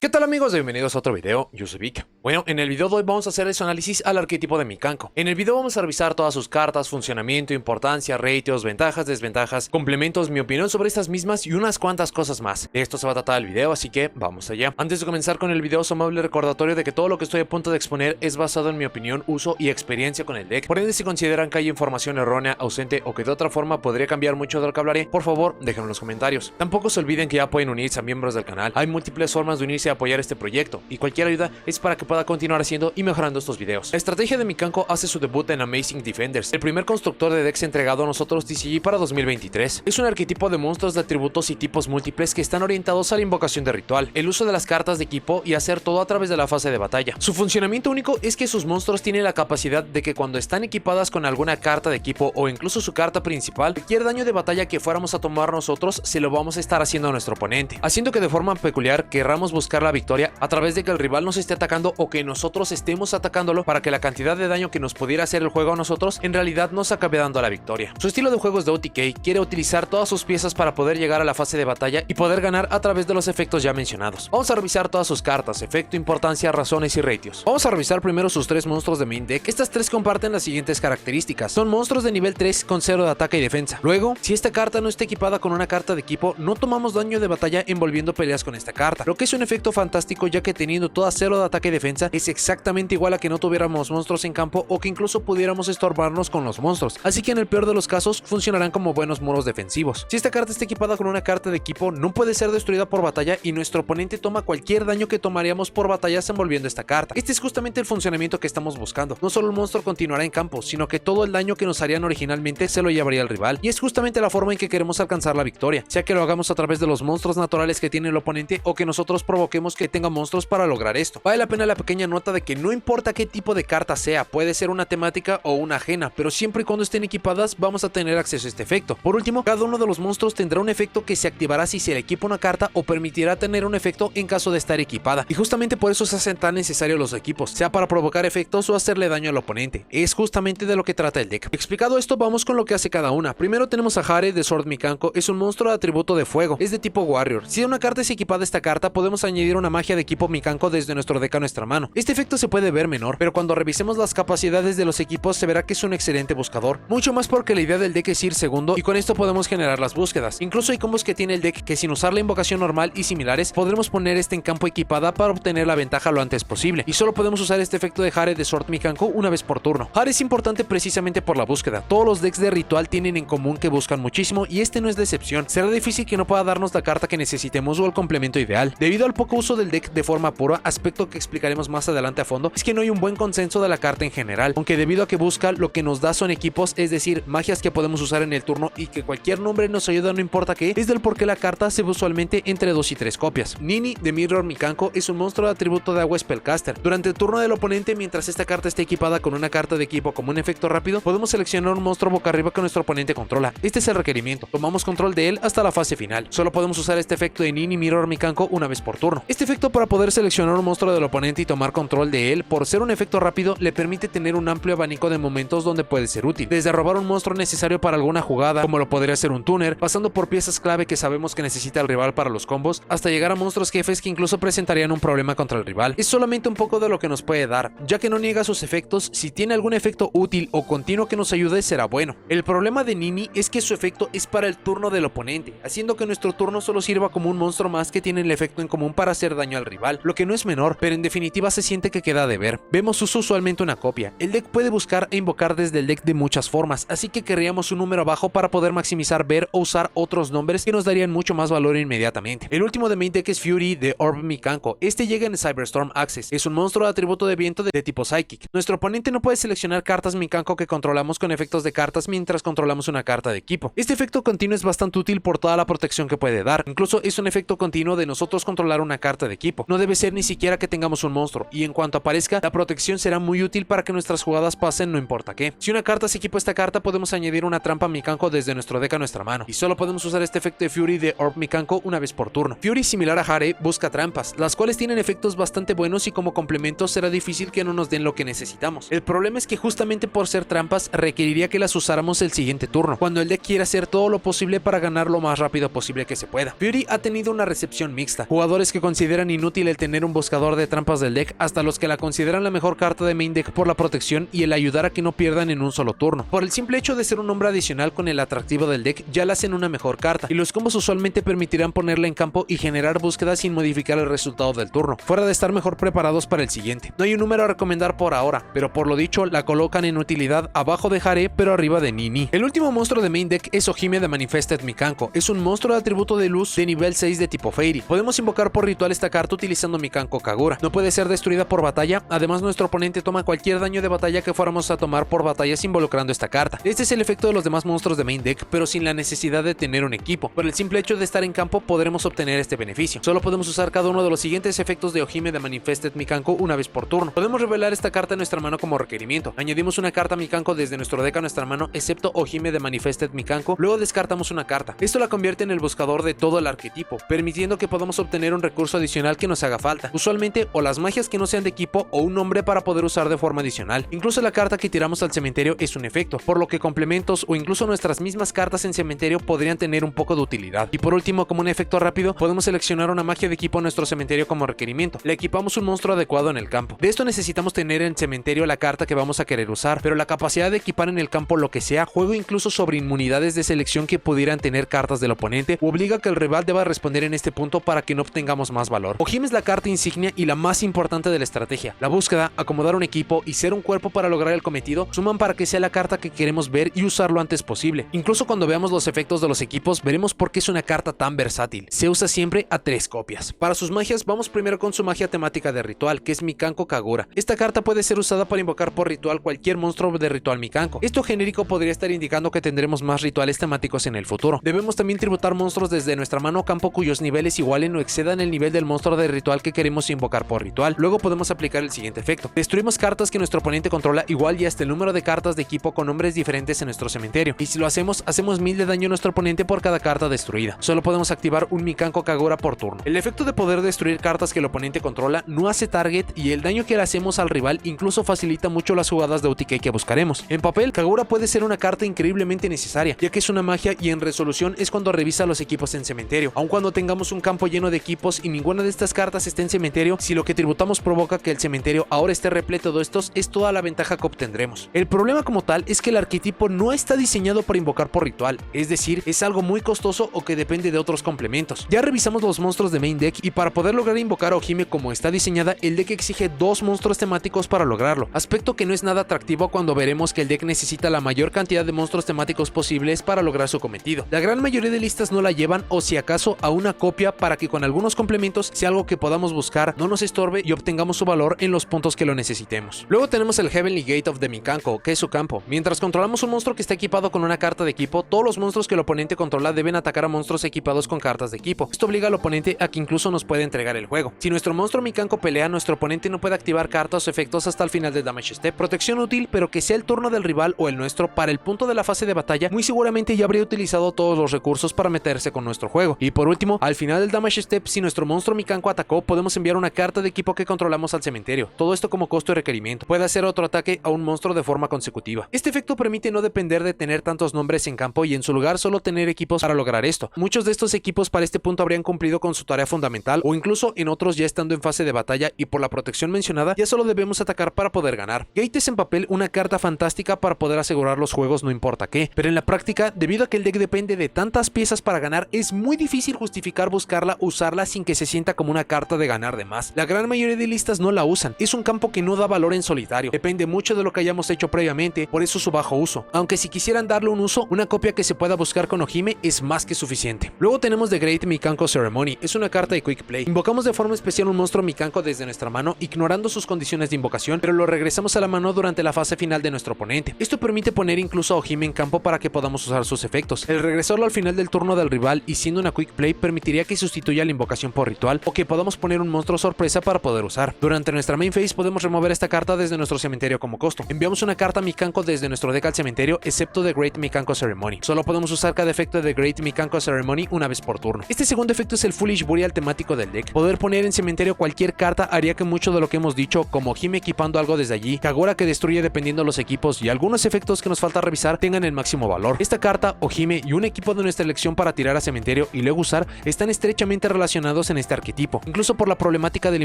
¿Qué tal amigos? Bienvenidos a otro video, yo soy Vic. Bueno, en el video de hoy vamos a hacer su análisis al arquetipo de Mikanko. En el video vamos a revisar todas sus cartas, funcionamiento, importancia, ratios, ventajas, desventajas, complementos, mi opinión sobre estas mismas y unas cuantas cosas más. De esto se va a tratar el video, así que vamos allá. Antes de comenzar con el video, su amable recordatorio de que todo lo que estoy a punto de exponer es basado en mi opinión, uso y experiencia con el deck. Por ende, si consideran que hay información errónea, ausente o que de otra forma podría cambiar mucho de lo que hablaré, por favor, déjenlo en los comentarios. Tampoco se olviden que ya pueden unirse a miembros del canal. Hay múltiples formas de unirse a apoyar este proyecto, y cualquier ayuda es para que pueda continuar haciendo y mejorando estos videos. La estrategia de Mikanko hace su debut en Amazing Defenders, el primer constructor de decks entregado a nosotros TCG para 2023. Es un arquetipo de monstruos de atributos y tipos múltiples que están orientados a la invocación de ritual, el uso de las cartas de equipo y hacer todo a través de la fase de batalla. Su funcionamiento único es que sus monstruos tienen la capacidad de que cuando están equipadas con alguna carta de equipo o incluso su carta principal, cualquier daño de batalla que fuéramos a tomar nosotros se lo vamos a estar haciendo a nuestro oponente, haciendo que de forma peculiar querramos buscar la victoria a través de que el rival nos esté atacando o que nosotros estemos atacándolo para que la cantidad de daño que nos pudiera hacer el juego a nosotros en realidad nos acabe dando la victoria. Su estilo de juego es de OTK, quiere utilizar todas sus piezas para poder llegar a la fase de batalla y poder ganar a través de los efectos ya mencionados. Vamos a revisar todas sus cartas, efecto, importancia, razones y ratios. Vamos a revisar primero sus tres monstruos de main deck. Estas tres comparten las siguientes características. Son monstruos de nivel 3 con 0 de ataque y defensa. Luego, si esta carta no está equipada con una carta de equipo, no tomamos daño de batalla envolviendo peleas con esta carta, lo que es un efecto fantástico ya que teniendo toda 0 de ataque y defensa es exactamente igual a que no tuviéramos monstruos en campo o que incluso pudiéramos estorbarnos con los monstruos, así que en el peor de los casos funcionarán como buenos muros defensivos. Si esta carta está equipada con una carta de equipo, no puede ser destruida por batalla y nuestro oponente toma cualquier daño que tomaríamos por batallas envolviendo esta carta. Este es justamente el funcionamiento que estamos buscando. No solo el monstruo continuará en campo, sino que todo el daño que nos harían originalmente se lo llevaría el rival, y es justamente la forma en que queremos alcanzar la victoria, sea que lo hagamos a través de los monstruos naturales que tiene el oponente o que nosotros provoquemos que tenga monstruos para lograr esto. Vale la pena la pequeña nota de que no importa qué tipo de carta sea, puede ser una temática o una ajena, pero siempre y cuando estén equipadas vamos a tener acceso a este efecto. Por último, cada uno de los monstruos tendrá un efecto que se activará si se le equipa una carta o permitirá tener un efecto en caso de estar equipada, y justamente por eso se hacen tan necesarios los equipos, sea para provocar efectos o hacerle daño al oponente. Es justamente de lo que trata el deck. Explicado esto, vamos con lo que hace cada una. Primero tenemos a Hare de Sword Mikanko. Es un monstruo de atributo de fuego, es de tipo Warrior. Si una carta es equipada a esta carta, podemos añadir una magia de equipo Mikanko desde nuestro deck a nuestra mano. Este efecto se puede ver menor, pero cuando revisemos las capacidades de los equipos se verá que es un excelente buscador, mucho más porque la idea del deck es ir segundo y con esto podemos generar las búsquedas. Incluso hay combos que tiene el deck que sin usar la invocación normal y similares podremos poner este en campo equipada para obtener la ventaja lo antes posible, y solo podemos usar este efecto de Hare de Sword Mikanko una vez por turno. Hare es importante precisamente por la búsqueda. Todos los decks de ritual tienen en común que buscan muchísimo y este no es la excepción. Será difícil que no pueda darnos la carta que necesitemos o el complemento ideal. Debido al poco uso del deck de forma pura, aspecto que explicaremos más adelante a fondo, es que no hay un buen consenso de la carta en general, aunque debido a que busca lo que nos da son equipos, es decir, magias que podemos usar en el turno y que cualquier nombre nos ayuda no importa qué, es del por qué la carta se ve usualmente entre 2 y 3 copias. Nini de Mirror Mikanko es un monstruo de atributo de agua Spellcaster. Durante el turno del oponente, mientras esta carta esté equipada con una carta de equipo como un efecto rápido, podemos seleccionar un monstruo boca arriba que nuestro oponente controla. Este es el requerimiento. Tomamos control de él hasta la fase final. Solo podemos usar este efecto de Nini Mirror Mikanko una vez por turno. Este efecto, para poder seleccionar un monstruo del oponente y tomar control de él, por ser un efecto rápido, le permite tener un amplio abanico de momentos donde puede ser útil, desde robar un monstruo necesario para alguna jugada, como lo podría ser un tuner, pasando por piezas clave que sabemos que necesita el rival para los combos, hasta llegar a monstruos jefes que incluso presentarían un problema contra el rival. Es solamente un poco de lo que nos puede dar, ya que no niega sus efectos. Si tiene algún efecto útil o continuo que nos ayude, será bueno. El problema de Nini es que su efecto es para el turno del oponente, haciendo que nuestro turno solo sirva como un monstruo más que tiene el efecto en común para hacer daño al rival, lo que no es menor, pero en definitiva se siente que queda de ver. Vemos usualmente una copia. El deck puede buscar e invocar desde el deck de muchas formas, así que querríamos un número bajo para poder maximizar ver o usar otros nombres que nos darían mucho más valor inmediatamente. El último de main deck es Fury de Orb Mikanko. Este llega en Cyberstorm Access. Es un monstruo de atributo de viento de tipo Psychic. Nuestro oponente no puede seleccionar cartas Mikanko que controlamos con efectos de cartas mientras controlamos una carta de equipo. Este efecto continuo es bastante útil por toda la protección que puede dar. Incluso es un efecto continuo de nosotros controlar una carta de equipo. No debe ser ni siquiera que tengamos un monstruo, y en cuanto aparezca, la protección será muy útil para que nuestras jugadas pasen no importa qué. Si una carta se equipa a esta carta, podemos añadir una trampa Mikanko desde nuestro deck a nuestra mano, y solo podemos usar este efecto de Fury de Orb Mikanko una vez por turno. Fury, similar a Hare, busca trampas, las cuales tienen efectos bastante buenos y como complemento será difícil que no nos den lo que necesitamos. El problema es que justamente por ser trampas requeriría que las usáramos el siguiente turno, cuando el deck quiere hacer todo lo posible para ganar lo más rápido posible que se pueda. Fury ha tenido una recepción mixta. Jugadores que consideran inútil el tener un buscador de trampas del deck hasta los que la consideran la mejor carta de main deck por la protección y el ayudar a que no pierdan en un solo turno. Por el simple hecho de ser un nombre adicional con el atractivo del deck ya la hacen una mejor carta, y los combos usualmente permitirán ponerla en campo y generar búsquedas sin modificar el resultado del turno, fuera de estar mejor preparados para el siguiente. No hay un número a recomendar por ahora, pero por lo dicho la colocan en utilidad abajo de Jare pero arriba de Nini. El último monstruo de main deck es Ojime de Manifested Mikanko. Es un monstruo de atributo de luz de nivel 6 de tipo Fairy. Podemos invocar por ritual esta carta utilizando Mikanko Kagura. No puede ser destruida por batalla, además nuestro oponente toma cualquier daño de batalla que fuéramos a tomar por batallas involucrando esta carta. Este es el efecto de los demás monstruos de main deck, pero sin la necesidad de tener un equipo. Por el simple hecho de estar en campo podremos obtener este beneficio. Solo podemos usar cada uno de los siguientes efectos de Ojime de Manifested Mikanko una vez por turno. Podemos revelar esta carta en nuestra mano como requerimiento. Añadimos una carta Mikanko desde nuestro deck a nuestra mano, excepto Ojime de Manifested Mikanko, luego descartamos una carta. Esto la convierte en el buscador de todo el arquetipo, permitiendo que podamos obtener un recurso adicional que nos haga falta, usualmente o las magias que no sean de equipo o un nombre para poder usar de forma adicional. Incluso la carta que tiramos al cementerio es un efecto, por lo que complementos o incluso nuestras mismas cartas en cementerio podrían tener un poco de utilidad. Y por último, como un efecto rápido, podemos seleccionar una magia de equipo en nuestro cementerio como requerimiento. Le equipamos un monstruo adecuado en el campo. De esto necesitamos tener en cementerio la carta que vamos a querer usar, pero la capacidad de equipar en el campo lo que sea, juego incluso sobre inmunidades de selección que pudieran tener cartas del oponente, o obliga que el rival deba responder en este punto para que no obtengamos más valor. Ojime es la carta insignia y la más importante de la estrategia. La búsqueda, acomodar un equipo y ser un cuerpo para lograr el cometido suman para que sea la carta que queremos ver y usar lo antes posible. Incluso cuando veamos los efectos de los equipos, veremos por qué es una carta tan versátil. Se usa siempre a 3 copias. Para sus magias, vamos primero con su magia temática de ritual, que es Mikanko Kagura. Esta carta puede ser usada para invocar por ritual cualquier monstruo de ritual Mikanko. Esto genérico podría estar indicando que tendremos más rituales temáticos en el futuro. Debemos también tributar monstruos desde nuestra mano o campo cuyos niveles igualen o excedan el nivel del monstruo de ritual que queremos invocar por ritual. Luego podemos aplicar el siguiente efecto. Destruimos cartas que nuestro oponente controla igual y hasta el número de cartas de equipo con nombres diferentes en nuestro cementerio. Y si lo hacemos 1000 de daño a nuestro oponente por cada carta destruida. Solo podemos activar un Mikanko Kagura por turno. El efecto de poder destruir cartas que el oponente controla no hace target y el daño que le hacemos al rival incluso facilita mucho las jugadas de OTK que buscaremos. En papel, Kagura puede ser una carta increíblemente necesaria, ya que es una magia y en resolución es cuando revisa los equipos en cementerio. Aun cuando tengamos un campo lleno de equipos y ninguna de estas cartas esté en cementerio, si lo que tributamos provoca que el cementerio ahora esté repleto de estos, es toda la ventaja que obtendremos. El problema como tal es que el arquetipo no está diseñado para invocar por ritual, es decir, es algo muy costoso o que depende de otros complementos. Ya revisamos los monstruos de main deck y para poder lograr invocar a Ojime como está diseñada, el deck exige 2 monstruos temáticos para lograrlo, aspecto que no es nada atractivo cuando veremos que el deck necesita la mayor cantidad de monstruos temáticos posibles para lograr su cometido. La gran mayoría de listas no la llevan o si acaso a una copia para que con algunos complementos sea algo que podamos buscar, no nos estorbe y obtengamos su valor en los puntos que lo necesitemos. Luego tenemos el Heavenly Gate of the Mikanko, que es su campo. Mientras controlamos un monstruo que está equipado con una carta de equipo, todos los monstruos que el oponente controla deben atacar a monstruos equipados con cartas de equipo. Esto obliga al oponente a que incluso nos pueda entregar el juego. Si nuestro monstruo Mikanko pelea, nuestro oponente no puede activar cartas o efectos hasta el final del damage step. Protección útil, pero que sea el turno del rival o el nuestro para el punto de la fase de batalla, muy seguramente ya habría utilizado todos los recursos para meterse con nuestro juego. Y por último, al final del damage step, si nuestro monstruo Mikanko atacó, podemos enviar una carta de equipo que controlamos al cementerio. Todo esto como costo y requerimiento. Puede hacer otro ataque a un monstruo de forma consecutiva. Este efecto permite no depender de tener tantos nombres en campo y en su lugar solo tener equipos para lograr esto. Muchos de estos equipos para este punto habrían cumplido con su tarea fundamental o incluso en otros ya estando en fase de batalla y por la protección mencionada ya solo debemos atacar para poder ganar. Gate es en papel una carta fantástica para poder asegurar los juegos no importa qué, pero en la práctica, debido a que el deck depende de tantas piezas para ganar, es muy difícil justificar buscarla, usarla sin que se sienta como una carta de ganar de más. La gran mayoría de listas no la usan, es un campo que no da valor en solitario, depende mucho de lo que hayamos hecho previamente, por eso su bajo uso, aunque si quisieran darle un uso, una copia que se pueda buscar con Ojime es más que suficiente. Luego tenemos The Great Mikanko Ceremony, es una carta de Quick Play. Invocamos de forma especial un monstruo Mikanko desde nuestra mano, ignorando sus condiciones de invocación, pero lo regresamos a la mano durante la fase final de nuestro oponente. Esto permite poner incluso a Ojime en campo para que podamos usar sus efectos. El regresarlo al final del turno del rival y siendo una Quick Play permitiría que sustituya la invocación por ritual o que podamos poner un monstruo sorpresa para poder usar. Durante nuestra main phase podemos remover esta carta desde nuestro cementerio como costo. Enviamos una carta Mikanko desde nuestro deck al cementerio, excepto The Great Mikanko Ceremony. Solo podemos usar cada efecto de The Great Mikanko Ceremony una vez por turno. Este segundo efecto es el Foolish Burial temático del deck. Poder poner en cementerio cualquier carta haría que mucho de lo que hemos dicho, como Ojime equipando algo desde allí, Kagura que destruye dependiendo los equipos y algunos efectos que nos falta revisar tengan el máximo valor. Esta carta, Ojime y un equipo de nuestra elección para tirar a cementerio y luego usar están estrechamente relacionados en este arquetipo. Incluso por la problemática de la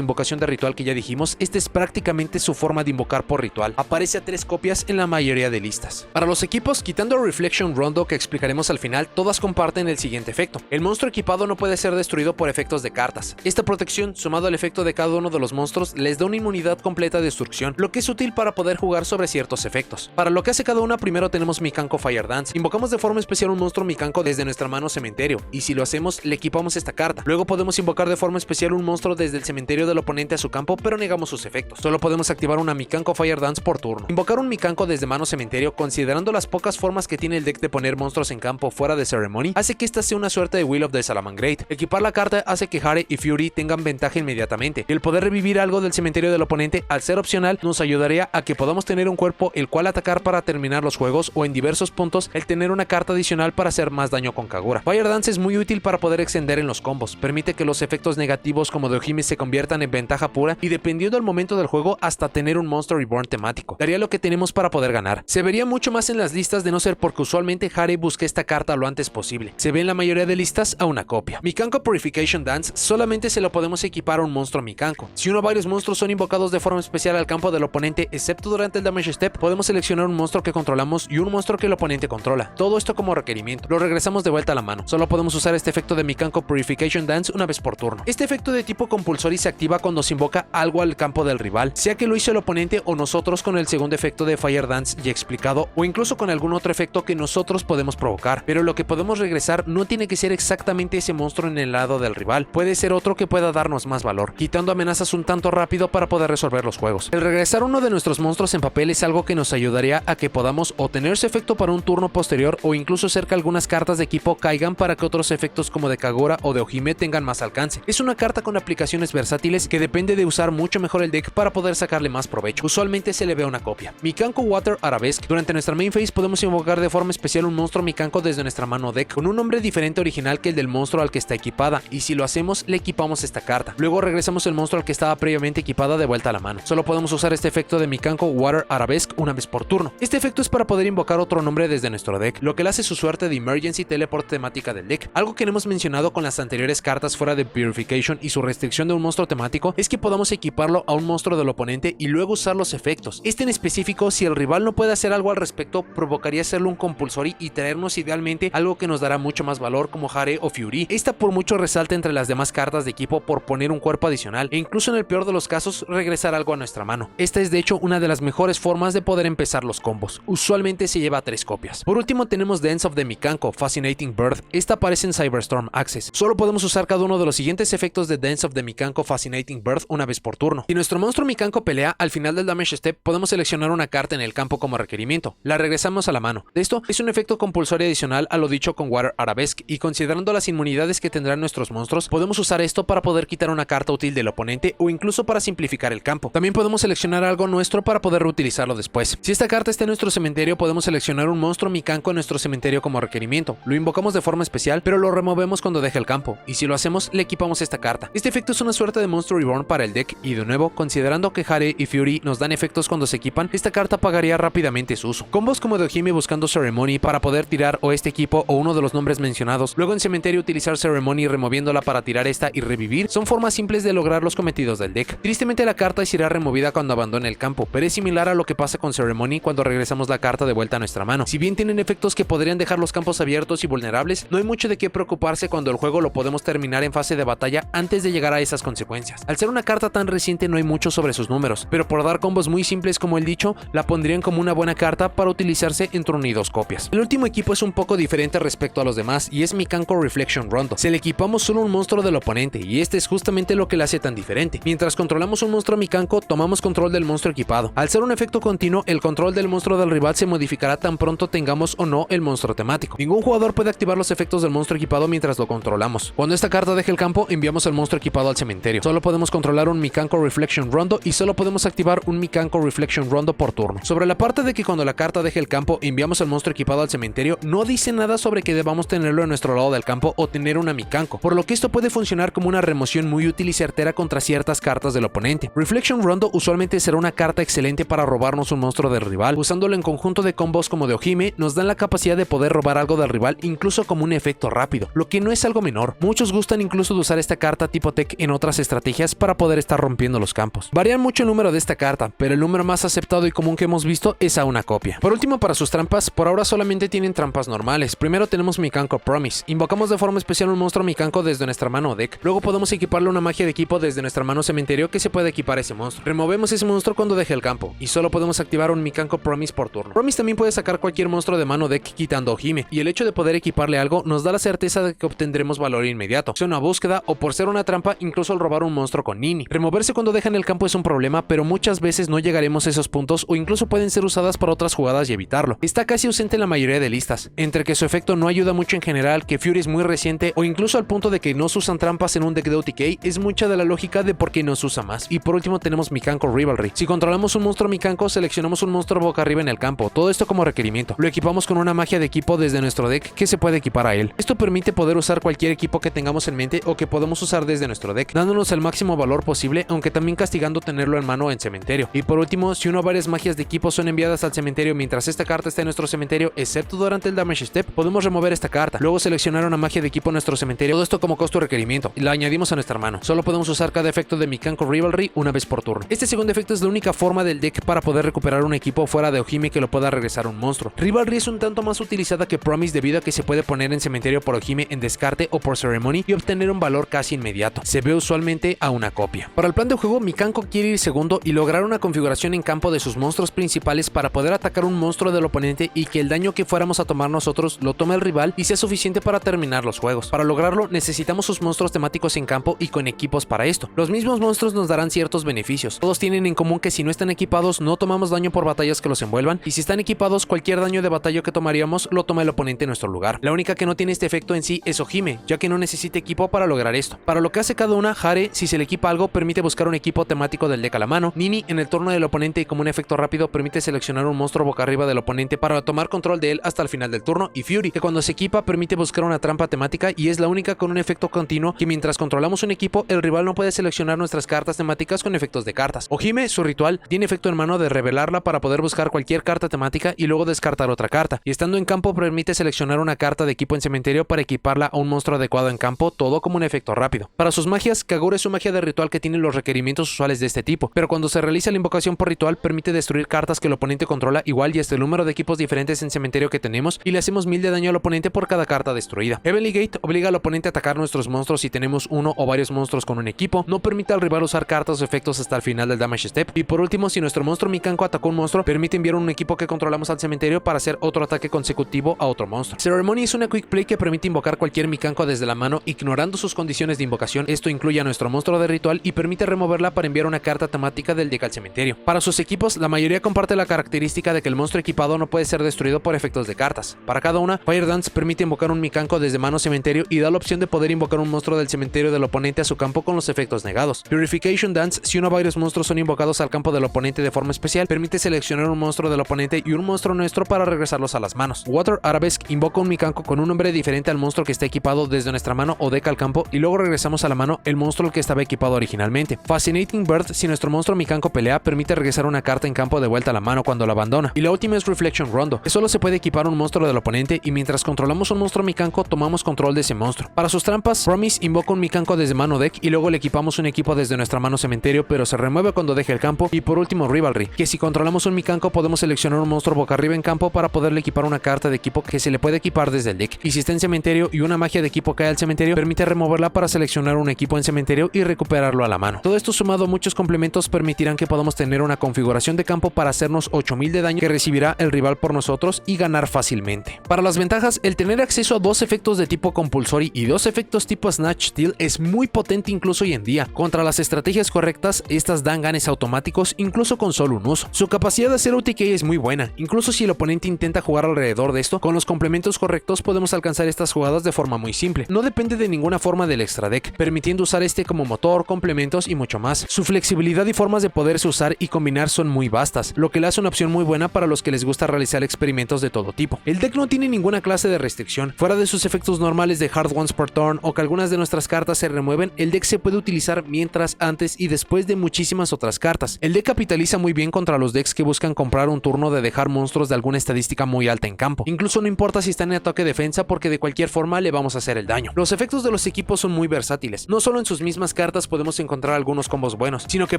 invocación de ritual que ya dijimos, esta es prácticamente su forma de invocar por ritual. Aparece a 3 copias en la mayoría de listas. Para los equipos, quitando Reflection Rondo que explicaremos al final, todas comparten el siguiente efecto. El monstruo equipado no puede ser destruido por efectos de cartas. Esta protección, sumado al efecto de cada uno de los monstruos, les da una inmunidad completa de destrucción, lo que es útil para poder jugar sobre ciertos efectos. Para lo que hace cada una, primero tenemos Mikanko Fire Dance. Invocamos de forma especial un monstruo Mikanko desde nuestra mano cementerio, y si lo hacemos, le equipamos esta carta. Luego podemos invocar de forma especial un monstruo desde el cementerio del oponente a su campo, pero negamos sus efectos. Solo podemos activar una Mikanko Fire Dance por turno. Invocar un Mikanko desde mano cementerio, considerando las pocas formas que tiene el deck de poner monstruos en campo fuera de Ceremony, hace que esta sea una suerte de Will of the Salamangreat. Equipar la carta hace que Hare y Fury tengan ventaja inmediatamente, y el poder revivir algo del cementerio del oponente, al ser opcional, nos ayudaría a que podamos tener un cuerpo el cual atacar para terminar los juegos, o en diversos puntos el tener una carta adicional para hacer más daño con Kagura. Fire Dance es muy útil para poder extender en los combos, permite que los efectos negativos como de Ojime se conviertan en ventaja pura y dependiendo del momento del juego hasta tener un Monster Reborn temático. Daría lo que tenemos para poder ganar. Se vería mucho más en las listas de no ser porque usualmente Hare busca esta carta lo antes posible. Se ve en la mayoría de listas a una copia. Mikanko Purification Dance solamente se lo podemos equipar a un monstruo Mikanko. Si uno o varios monstruos son invocados de forma especial al campo del oponente, excepto durante el damage step, podemos seleccionar un monstruo que controlamos y un monstruo que el oponente controla. Todo esto como requerimiento. Lo regresamos de vuelta a la mano. Solo podemos usar este efecto de Mikanko Purification Dance una vez por turno. Este efecto de tipo compulsory se activa cuando se invoca algo al campo del rival, sea que lo hizo el oponente o nosotros con el segundo efecto de Fire Dance ya explicado, o incluso con algún otro efecto que nosotros podemos provocar, pero lo que podemos regresar no tiene que ser exactamente ese monstruo en el lado del rival, puede ser otro que pueda darnos más valor, quitando amenazas un tanto rápido para poder resolver los juegos. El regresar uno de nuestros monstruos en papel es algo que nos ayudaría a que podamos o tener ese efecto para un turno posterior o incluso hacer que algunas cartas de equipo caigan para que otros efectos como de Kagura o de Ojime tengan más alcance. Es una carta con aplicaciones versátiles que depende de usar mucho mejor el deck para poder sacarle más provecho. Usualmente se le ve una copia. Mikanko Water Arabesque. Durante nuestra main phase podemos invocar de forma especial un monstruo Mikanko desde nuestra mano deck con un nombre diferente original que el del monstruo al que está equipada, y si lo hacemos le equipamos esta carta. Luego regresamos el monstruo al que estaba previamente equipada de vuelta a la mano. Solo podemos usar este efecto de Mikanko Water Arabesque una vez por turno. Este efecto es para poder invocar otro nombre desde nuestro deck, lo que le hace su suerte de Emergency Teleport temática del deck. Algo que no hemos mencionado con las anteriores cartas fuera de Purification y su restricción de un monstruo temático es que podamos equiparlo a un monstruo del oponente y luego usar los efectos. Este en específico, si el rival no puede hacer algo al respecto, provocaría hacerlo un compulsory y traernos idealmente algo que nos dará mucho más valor como Hare o Fury. Esta por mucho resalta entre las demás cartas de equipo por poner un cuerpo adicional e incluso en el peor de los casos regresar algo a nuestra mano. Esta es de hecho una de las mejores formas de poder empezar los combos. Usualmente se lleva 3 copias. Por último tenemos Dance of the Mikanko Fascinating Bird. Esta aparece en Cyberstorm Access. Solo podemos usar cada uno de los siguientes efectos de Dance of the Mikanko Fascinating Bird una vez por turno. Si nuestro monstruo Mikanko pelea, al final del damage step podemos seleccionar una carta en el campo como requerimiento. La regresamos a la mano. De esto es un efecto compulsorio adicional a lo dicho con Water Arabesque, y considerando las inmunidades que tendrán nuestros monstruos, podemos usar esto para poder quitar una carta útil del oponente o incluso para simplificar el campo. También podemos seleccionar algo nuestro para poder reutilizarlo después. Si esta carta está en nuestro cementerio, podemos seleccionar un monstruo Mikanko en nuestro cementerio como requerimiento. Lo invocamos de forma especial, pero lo removemos cuando deje el campo, y si lo hacemos, le equipamos esta carta. Este efecto es una suerte de Monster Reborn para el deck, y de nuevo, considerando que Hare y Fury nos dan efectos cuando se equipan, esta carta pagaría rápidamente su uso. Combos como de Ojime buscando Ceremony para poder tirar o este equipo o uno de los nombres mencionados, luego en cementerio utilizar Ceremony removiéndola para tirar esta y revivir, son formas simples de lograr los cometidos del deck. Tristemente la carta será removida cuando abandone el campo, pero es similar a lo que pasa con Ceremony cuando regresamos la carta de vuelta a nuestra mano. Si bien tienen efectos que podrían dejar los campos abiertos y vulnerables, no hay mucho de qué preocuparse cuando el juego lo podemos terminar en fase de batalla antes de llegar a esas consecuencias. Al ser una carta tan reciente no hay mucho sobre sus números, pero por dar combos muy simples como el dicho, la pondrían como una buena carta para utilizarse entre 1 y 2 copias. El último equipo es un poco diferente respecto a los demás y es Mikanko Reflection Rondo. Se le equipamos solo un monstruo del oponente y este es justamente lo que le hace tan diferente. Mientras controlamos un monstruo Mikanko, tomamos control del monstruo equipado. Al ser un efecto continuo, el control del monstruo del rival se modificará tan pronto tengamos o no el monstruo temático. Ningún jugador puede activar los efectos del monstruo equipado mientras lo controlamos. Cuando esta carta deje el campo, enviamos al monstruo equipado al cementerio. Solo podemos controlar un Mikanko Reflection Rondo y solo podemos activar un Mikanko Reflection Rondo por turno. Sobre la parte de que cuando la carta deje el campo, enviamos al monstruo equipado al cementerio, no dice nada sobre que debamos tenerlo en nuestro lado del campo o tener una Mikanko, por lo que esto puede funcionar como una remoción muy útil y certera contra ciertas cartas del oponente. Reflection Rondo usualmente será una carta excelente para robarnos un monstruo del rival. Usándolo en conjunto de combos como de Ojime, nos dan la capacidad de poder robar algo del rival incluso como un efecto rápido, lo que no es algo menor. Muchos gustan incluso de usar esta carta tipo tech en otras estrategias para poder estar rompiendo los campos. Varían mucho el número de esta carta, pero el número más aceptado y común que hemos visto es a una copia. Por último, para sus trampas, por ahora solamente tienen trampas normales. Primero tenemos Mikanko Promise. Invocamos de forma especial un monstruo Mikanko desde nuestra mano o deck. Luego podemos equiparle una magia de equipo desde nuestra mano cementerio que se puede equipar a ese monstruo. Removemos ese monstruo cuando deje el campo, y solo podemos activar un Mikanko Promise por turno. Promise también puede sacar cualquier monstruo de mano deck quitando Ojime, y el hecho de poder equiparle algo nos da la certeza de que obtendremos valor inmediato, sea una búsqueda o por ser una trampa, incluso al robar un monstruo con Nini. Removerse cuando dejan el campo es un problema, pero muchas veces no llegaremos a esos puntos o incluso pueden ser usadas para otras jugadas y evitarlo. Está casi ausente en la mayoría de listas, entre que su efecto no ayuda mucho en general, que Fury es muy reciente o incluso al punto de que no se usan trampas en un deck de OTK, es mucha de la lógica de por qué no se usa más. Y por último tenemos Mikanko Rivalry. Si controlamos un monstruo Mikanko, seleccionamos un monstruo boca arriba en el campo, todo esto como requerimiento. Lo equipamos con una magia de equipo desde nuestro deck que se puede equipar a él. Esto permite poder usar cualquier equipo que tengamos en mente o que podemos usar desde nuestro deck, dándonos el máximo valor posible, aunque también castigando tenerlo en mano en cementerio. Y por último, si una o varias magias de equipo son enviadas al cementerio mientras esta carta está en nuestro cementerio, excepto durante el damage step, podemos remover esta carta, luego seleccionar una magia de equipo en nuestro cementerio, todo esto como costo requerimiento, y la añadimos a nuestra mano. Solo podemos usar cada efecto de Mikanko Rivalry una vez por turno. Este segundo efecto es la única forma del deck para poder recuperar un equipo fuera de Ojime que lo pueda regresar a un monstruo. Rivalry es un tanto más utilizada que Promise debido a que se puede poner en cementerio por Ojime en descarte o por Ceremony y obtener un valor casi inmediato. Se ve usualmente a una copia. Para el plan de juego, Mikanko quiere ir segundo y lograr una configuración en campo de sus monstruos principales para poder atacar un monstruo del oponente y que el daño que fuéramos a tomar nosotros lo tome el rival y sea suficiente para terminar los juegos. Para lograrlo, necesitamos sus monstruos temáticos en campo y con equipos para esto. Los mismos monstruos nos darán ciertos beneficios. Todos tienen en común que si no están equipados, no tomamos daño por batallas que los envuelvan, y si están equipados, cualquier daño de batalla que tomaríamos lo toma el oponente en nuestro lugar. La única que no tiene este efecto en sí es Ojime, ya que no necesita equipo para lograr esto. Para lo que hace cada una, Hare, si se le equipa algo, permite buscar un equipo temático del deck a la mano. Nini, en el turno del oponente y como un efecto rápido, permite seleccionar un monstruo boca arriba del oponente para tomar control de él hasta el final del turno. Y Fury, que cuando se equipa permite buscar una trampa temática y es la única con un efecto continuo que mientras controlamos un equipo, el rival no puede seleccionar nuestras cartas temáticas con efectos de cartas. Ojime, su ritual, tiene efecto en mano de revelarla para poder buscar cualquier carta temática y luego descartar otra carta, y estando en campo permite seleccionar una carta de equipo en cementerio para equiparla a un monstruo adecuado en campo, todo como un efecto rápido. Para sus magias, Kagura es su magia de ritual que tiene los requerimientos usuales de este tipo, pero cuando se realiza la invocación por ritual permite destruir cartas que el oponente controla igual y hasta el número de equipos diferentes en cementerio que tenemos y le hacemos 1000 de daño al oponente por cada carta destruida. Heavenly Gate obliga al oponente a atacar nuestros monstruos si tenemos uno o varios monstruos con un equipo, no permite al rival usar cartas o efectos hasta el final del damage step, y por último, si nuestro monstruo Mikanko atacó un monstruo, permite enviar un equipo que controlamos al cementerio para hacer otro ataque consecutivo a otro monstruo. Ceremony es una quick play que permite invocar cualquier Mikanko desde la mano ignorando sus condiciones de invocación. Esto incluye a nuestro monstruo de ritual y permite removerla para enviar una carta temática del deck al cementerio. Para sus equipos, la mayoría comparte la característica de que el monstruo equipado no puede ser destruido por efectos de cartas. Para cada una, Fire Dance permite invocar un Mikanko desde mano cementerio y da la opción de poder invocar un monstruo del cementerio del oponente a su campo con los efectos negados. Purification Dance, si uno o varios monstruos son invocados al campo del oponente de forma especial, permite seleccionar un monstruo del oponente y un monstruo nuestro para regresarlos a las manos. Water Arabesque invoca un Mikanko con un nombre diferente al monstruo que está equipado desde nuestra mano o deck al campo y luego regresamos a la mano el monstruo que estaba equipado originalmente. Fascinating Bird, si nuestro monstruo Mikanko pelea, permite regresar una carta en campo de vuelta a la mano cuando la abandona. Y la última es Reflection Rondo, que solo se puede equipar un monstruo del oponente y mientras controlamos un monstruo Mikanko tomamos control de ese monstruo. Para sus trampas, Promise invoca un Mikanko desde mano deck y luego le equipamos un equipo desde nuestra mano cementerio, pero se remueve cuando deje el campo. Y por último Rivalry, que si controlamos un Mikanko podemos seleccionar un monstruo boca arriba en campo para poderle equipar una carta de equipo que se le puede equipar desde el deck, y si está en cementerio y una magia de equipo cae al cementerio permite removerla para seleccionar un equipo en cementerio y recuperarlo a la mano. Todo esto sumado a muchos complementos permitirán que podamos tener una configuración de campo para hacernos 8000 de daño que recibirá el rival por nosotros y ganar fácilmente. Para las ventajas, el tener acceso a dos efectos de tipo compulsory y dos efectos tipo Snatch Steal es muy potente incluso hoy en día. Contra las estrategias correctas, estas dan ganes automáticos incluso con solo un uso. Su capacidad de hacer OTK es muy buena, incluso si el oponente intenta jugar alrededor de esto, con los complementos correctos podemos alcanzar estas jugadas de forma muy simple. No depende de ninguna forma del extra deck, permitiendo usar este como motor, complementos y mucho más. Su flexibilidad y formas de poderse usar y combinar son muy vastas, lo que le hace una opción muy buena para los que les gusta realizar experimentos de todo tipo. El deck no tiene ninguna clase de restricción, fuera de sus efectos normales de hard ones per turn o que algunas de nuestras cartas se remueven, el deck se puede utilizar mientras, antes y después de muchísimas otras cartas. El deck capitaliza muy bien contra los decks que buscan comprar un turno de dejar monstruos de alguna estadística muy alta en campo. Incluso no importa si están en ataque o defensa porque de cualquier forma le vamos a hacer el daño. Los efectos de los equipos combos son muy versátiles. No solo en sus mismas cartas podemos encontrar algunos combos buenos, sino que